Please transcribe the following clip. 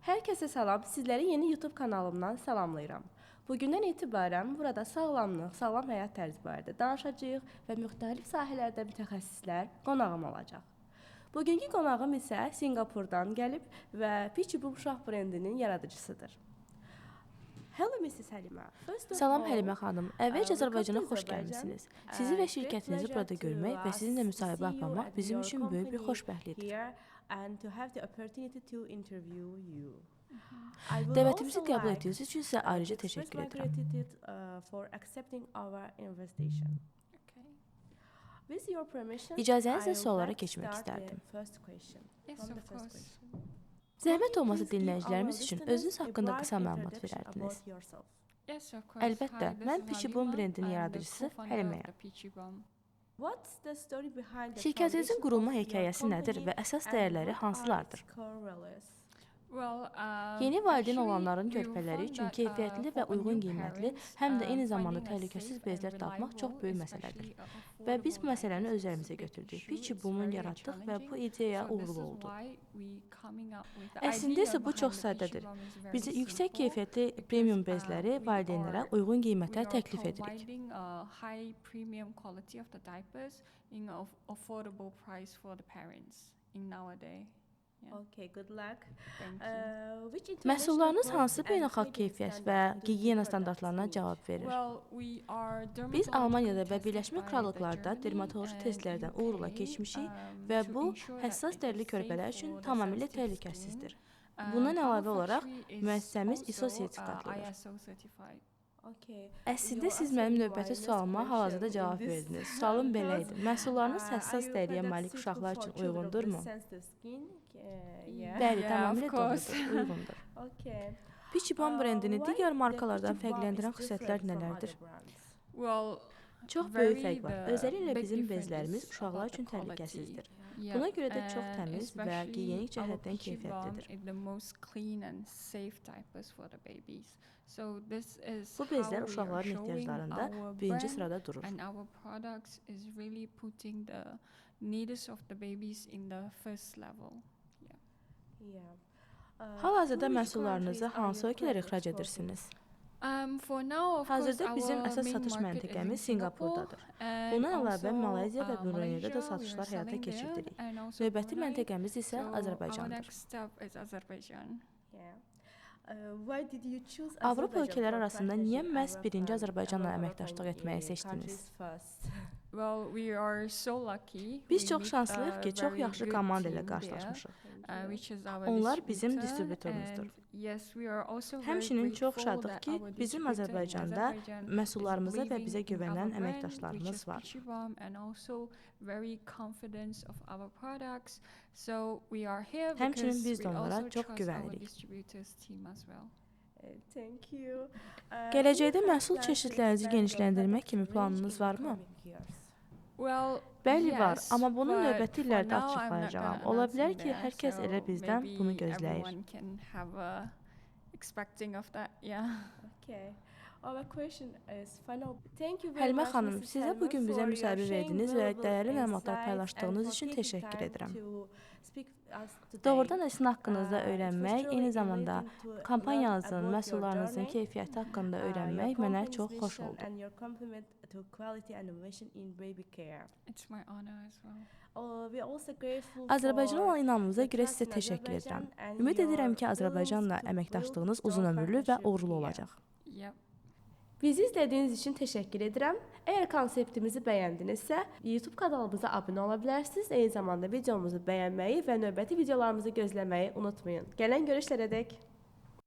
Hər kəsə salam, sizləri yeni YouTube kanalımdan salamlayıram. Bugündən etibarən burada sağlamlıq, sağlam həyat tərzi barədə danışacağıq və müxtəlif sahələrdə mütəxəssislər qonağım olacaq. Bugünkü qonağım isə Singapurdan gəlib və Peachy Boom uşaq brendinin yaradıcısıdır. Hello Mrs. Həlimə. Salam Həlimə xanım. Əvvəlcə Azərbaycana xoş gəlmisiniz. Sizi və şirkətinizi burada görmək və sizinlə müsahibə aparmaq bizim üçün böyük bir xoşbəxtlikdir. Dəvətimizi qəbul etdiyiniz üçün sizə ayrıca təşəkkür edirəm. İcazənizlə suallara keçmək istərdim. Zəhmət olmasa dinləyicilərimiz üçün özünüz haqqında qısa məlumat verərdiniz. Əlbəttə, mən Peachy Boom brendinin yaradıcısı Həliməyəm. Şirkətinizin qurulma hekayəsi nədir və əsas dəyərləri hansılardır? Yeni valideyn olanların körpələri üçün keyfiyyətli və uyğun qiymətli, həm də eyni zamanda təhlükəsiz bezlər tapmaq çox böyük məsələdir. Və biz bu məsələni öz əlimizə götürdük. Peachy Boom-u yaratdıq və bu ideya uğurlu oldu. Əslində isə bu çox sadədir. Biz yüksək keyfiyyətli premium bezləri valideynlərə uyğun qiymətə təklif edirik. Məhsullarınız hansı beynəlxalq keyfiyyət və gigiyena standartlarına cavab verir? Biz Almaniyada və Birləşmiş Krallıqlarda dermatoloji testlərdən uğurla keçmişik və bu, həssas dərili körpələr üçün tamamilə təhlükəsizdir. Bundan əlavə olaraq, müəssisəmiz ISO sertifikatlıdır. Əslində siz mənim növbəti sualıma hal-hazırda cavab verdiniz. Sualım belə idi. Məhsullarınız həssas dəriyə malik uşaqlar üçün uyğundurmu? Bəli, tamamilə doğrudur, uyğundur. Peachy Boom brendini digər markalardan fərqləndirən xüsusiyyətlər nələrdir? Çox böyük fərq var. Özəlliklə bizim bezlərimiz uşaqlar üçün təhlükəsizdir. Buna görə də çox təmiz və gigiyenik cəhətdən keyfiyyətlidir. Bu bezlər uşaqların ehtiyaclarında birinci sırada durur. Hal-hazırda məhsullarınızı hansı ölkələrə ixrac edirsiniz? Hazırda bizim əsas satış məntəqəmiz Singapurdadır. Bundan əlavə Malayziya və Bruneydə də satışlar həyata keçiririk. Növbəti məntəqəmiz isə Azərbaycandır. Avropa ölkələri arasında niyə məhz birinci Azərbaycanla əməkdaşlıq etməyi seçdiniz? Biz çox şanslıyıq ki, çox yaxşı komanda ilə qarşılaşmışıq. Onlar bizim distributorumuzdur. Həmçinin çox şadıq ki, bizim Azərbaycanda məhsullarımıza və bizə güvənən əməkdaşlarımız var. Həmçinin biz də onlara çox güvənirik. Gələcəkdə məhsul çeşidlərinizi genişləndirmək kimi planınız varmı? Bəli var, amma bunu növbəti illərdə açıqlayacağam. Ola bilər ki, hər kəs elə bizdən bunu gözləyir. Həlimə xanım, sizə bugün bizə müsahibə verdiniz və dəyərli məlumatlar paylaşdığınız üçün təşəkkür edirəm. Doğrudan da sizin haqqınızda öyrənmək, eyni zamanda kampaniyanızın, məhsullarınızın keyfiyyəti haqqında öyrənmək mənə çox xoş oldu. Azərbaycana olan inamınıza görə sizə təşəkkür edirəm. Ümid edirəm ki, Azərbaycanla əməkdaşlığınız uzun ömürlü və uğurlu olacaq. Bizi izlədiyiniz üçün təşəkkür edirəm. Əgər konseptimizi bəyəndinizsə, YouTube kanalımıza abunə ola bilərsiniz. Eyni zamanda videomuzu bəyənməyi və növbəti videolarımızı gözləməyi unutmayın. Gələn görüşlərədək.